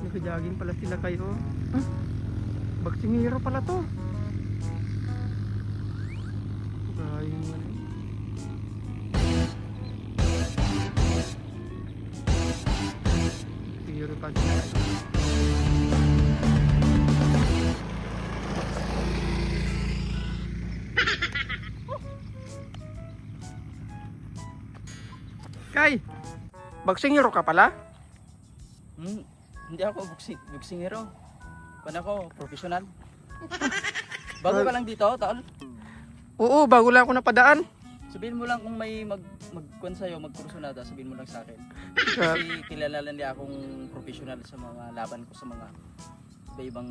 Nag-jogging pala sila kayo. Huh? Baksingero pala to. Ayun nga. Baksingero pa sila. Kay, baksingero ka pala? Hindi ako boksingero. Pan ako, professional. Bago ka lang dito, tol. Oo, bago lang ako napadaan. Sabihin mo lang kung may magkuhan sa'yo, magkursunada, sabihin mo lang sa akin. Kasi kilala lang niya akong professional sa mga laban ko sa mga iba-ibang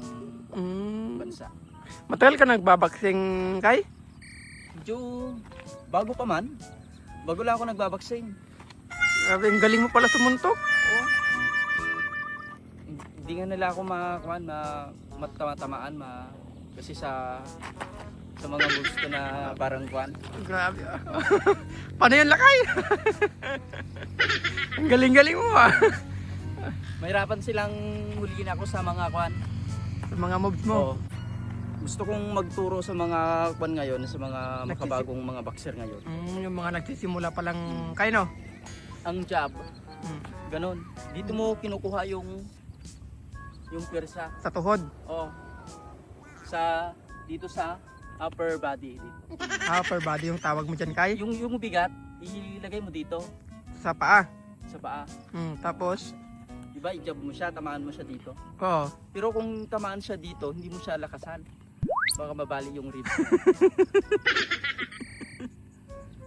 bansa. Matagal ka nagbabaksing, Kay? Medyo bago pa man. Bago lang ako nagbabaksing. Grabe, ang galing mo pala sumuntok. Oo. Hindi nga nila ako matatamaan kasi sa mga gusto na parang kuan. Grabe. Paano yan, Lakay? Ang galing-galing mo ah. Mahirapan silang huliin ako sa mga kuan. Sa mga moves mo. Oo. Gusto kong magturo sa mga kuan ngayon, sa mga makabagong mga boxer ngayon. Yung mga nagsisimula pa lang, Kay, no? Ang jab, ganon. Dito mo kinukuha yung pwersa. Sa tuhod. Oh. Dito sa upper body. Upper body yung tawag mo dyan, Kay? Yung bigat, ilagay mo dito Sa paa. sa paa. Tapos, Diba, i-jab mo siya, tamaan mo siya dito. oo. Pero kung tamaan siya dito, hindi mo siya lakasan. Baka mabali yung ribs.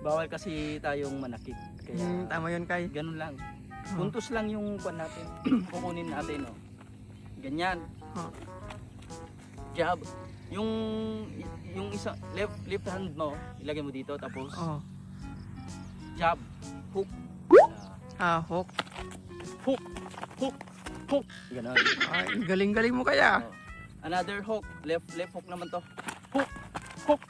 Bawal kasi tayong manakit. Kaya Tama yun, Kay. ganun lang. Puntos lang yung kuwan natin. Kukunin natin, no. Ganyan. Oh. Jab. Yung isang left hand mo, ilagay mo dito tapos Oo. jab, hook. Hook. Hook, hook, hook. Ganun. Ay, galing-galing mo kaya. Oh. Another hook, left hook naman to. Hook, hook,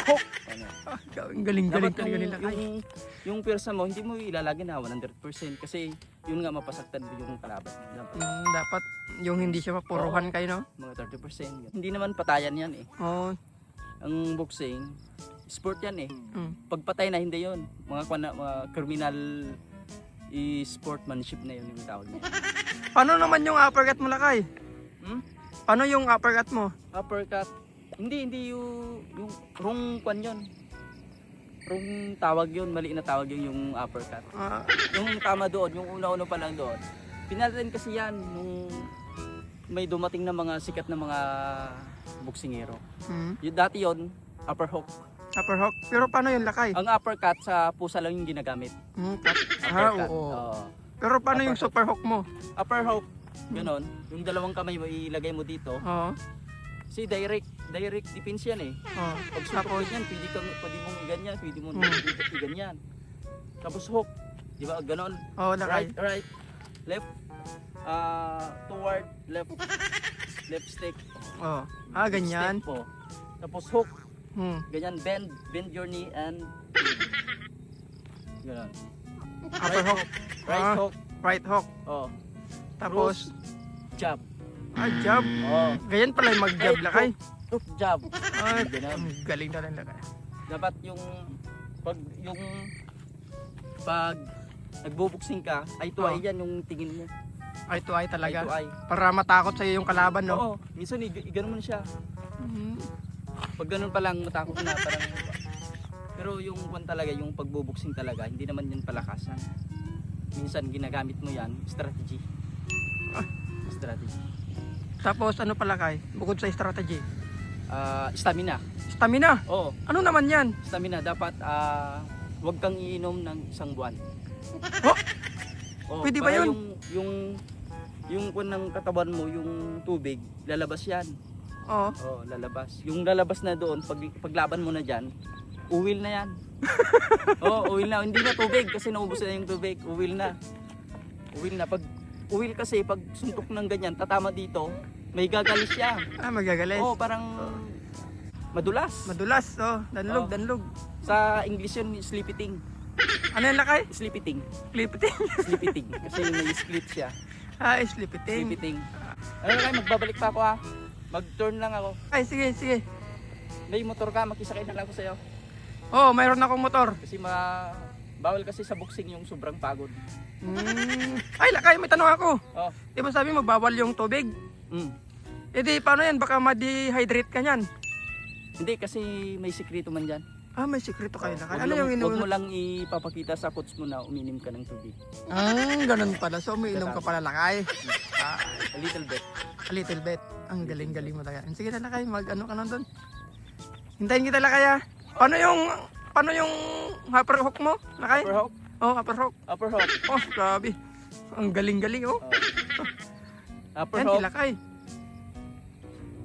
hook. Ano? Ang galing-galing Dapat talaga nila, Kay. yung pwersa mo, hindi mo ilalagay na 100% kasi yun nga mapasaktan yung kalaban. Dapat yung hindi siya mapuruhan, Kay, no? Mga 30%. Yun. Hindi naman patayan yan eh. Oo. Ang boxing, sport yan eh. Mm. Pagpatay na hindi yun. Mga criminal sportmanship na yun yung tawag niya. Paano naman yung uppercut mo, Lakay? Paano yung uppercut mo? Uppercut. Hindi yung wrong kwan yun. Wrong tawag yun, mali na tawag yun yung uppercut. Yung tama doon, yung una-una pa lang doon. Pinalitan kasi yan nung may dumating na mga sikat na mga boksingero. Yung dati yun, upper hook. Upper hook? Pero paano yun, Lakay? Ang uppercut sa pusa lang yung ginagamit. Uppercut. Oo. Oo. Pero paano yung Upper super hook mo? Upper hook, ganon. Yung dalawang kamay mo ilagay mo dito. Oo. Si direct defense yan eh. Oo. Pag Tapos, suntok yan, pwede mong iganyan, pwede mong iganyan. Tapos hook, di ba ganon? oo, Lakay. Right, left, toward, left stick. Oo. Ganyan. Stick po. Tapos hook, ganyan, bend your knee and ganon. Upper hook. Right hook, Right hook. oh. Tapos, Jab. jab. Oh. Ganyan pala yung mag-jab, Lakay. Hook, jab. Ay, Ganon. ang galing na rin, Lakay. Dapat pag nagbubuksing ka, ay tuway yan yung tingin mo. Eye to eye Ay talaga. tuway. Para matakot sa'yo yung kalaban, no? Oo, minsan iganon mo na siya. Pag ganun pa lang, matakot na parang. Pero yung kwan talaga, yung pagbubuksing talaga, hindi naman yan palakasan. Minsan ginagamit mo yan, strategy. Strategy. Tapos, ano pala, Kay? Bukod sa strategy. Stamina. Stamina. Oo, Ano naman yan? stamina. Dapat huwag kang iinom ng isang buwan. Oh! Oo, Pwede ba para yun? Yung kwan ng katawan mo, yung tubig, lalabas yan. Oo. Oo, lalabas. Yung lalabas na doon, paglaban mo na dyan, uwil na yan. Oo, uwil na. Hindi na tubig kasi naubos na yung tubig. Uwil na. Uwil na. Pag uwil kasi, pag suntok ng ganyan, tatama dito, may gagalis siya. Magagalis. Oo, parang madulas. Madulas, danlog, Oo. danlog. Sa English yun, sleepy ting. Ano yan, Lakay? Sleepy ting. Clip it. Sleepy ting. Kasi may split siya. Slipiting. Slipiting. Ano kayo, magbabalik pa ako ha. Mag-turn lang ako. Ay, sige, sige. May motor ka, makisakay na lang ako sa'yo. Oh, mayroon akong motor. Kasi bawal kasi sa boxing yung sobrang pagod. Ay, lakay, may tanong ako. Oh. Di ba sabi mo, bawal yung tubig? E di, paano yan? Baka ma-dehydrate ka niyan. Hindi, kasi may sikreto man dyan. May sikreto kayo lakay. Huwag Ano yung Huwag mo inom? lang ipapakita sa coach mo na uminom ka ng tubig. Ganun pala. So, umiinom ka pala lakay. A little bit. A little bit. Ang galing-galing mo talaga. Sige na lakay, mag-ano ka na doon. Hintayin kita lakay ha. Paano yung upper hook mo lakay? Upper hook? Oh, upper hook. Upper hook. Oh, grabe. Ang galing-galing oh. Upper Yan, hook. lakay.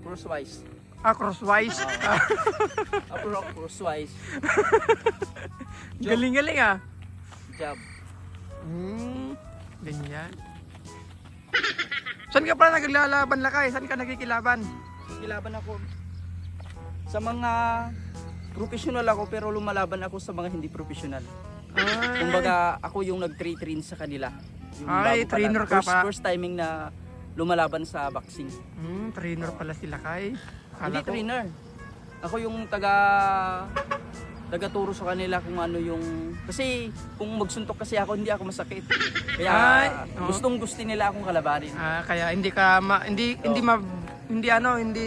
Crosswise. Crosswise. Upper hook, crosswise. Galing-galing ah. Jab. Ganyan. Saan ka pala naglalaban lakay? Saan ka nakikilaban? Kilaban ako. Sa mga professional ako pero lumalaban ako sa mga hindi professional. Kumbaga ako yung nag-train sa kanila. Yung Ay, bago pa trainer lang. ka pa. First timing na lumalaban sa boxing. Trainer pala si lakay. Hindi trainer. Ako yung taga-turo sa kanila kung ano yung kasi kung magsuntok kasi ako hindi ako masakit. Kaya gustong-gusto nila akong kalabanin. Kaya hindi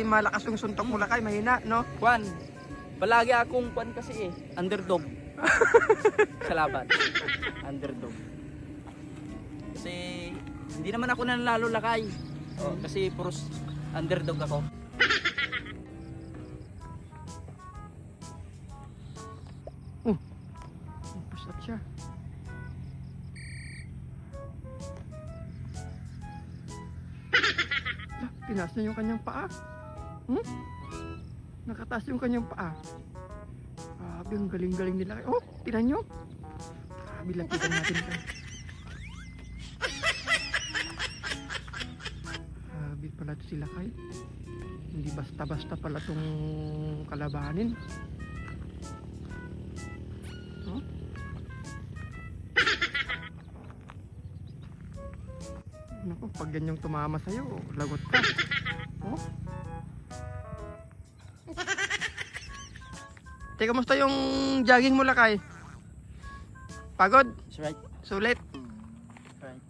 malakas yung suntok mo lakay, mahina, no? Kwan. Palagi akong kwan kasi underdog. Sa laban. Underdog. Kasi hindi naman ako nanalo lakay. Kasi puros underdog ako. Pusat siya. Tinaas na yung kanyang paa. Nakataas yung kanyang paa. Grabe, ang galing-galing nila. Oh, tinan nyo. Grabe, lapitan natin ito. Grabe pala ito sila kay. Hindi basta-basta pala itong kalabanin. Oh? Naku, pag ganyang tumama sa'yo, lagot ka. Oh? Teka, kamusta yung jogging mo lakay? Pagod? That's right. Sulit? Right.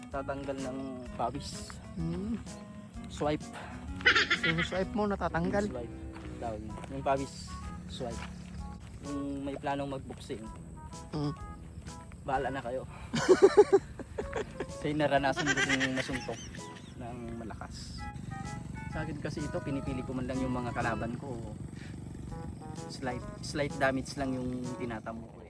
Tatanggal ng pawis. Swipe. Yung swipe mo natatanggal? Swipe. Tawag mo. Yung pawis. Swipe. Yung may planong mag-boxing. Bahala na kayo. Kasi naranasan ko yung masuntok ng malakas. Sa akin kasi ito, pinipili ko man lang yung mga kalaban ko. Slight damage lang yung tinatamo ko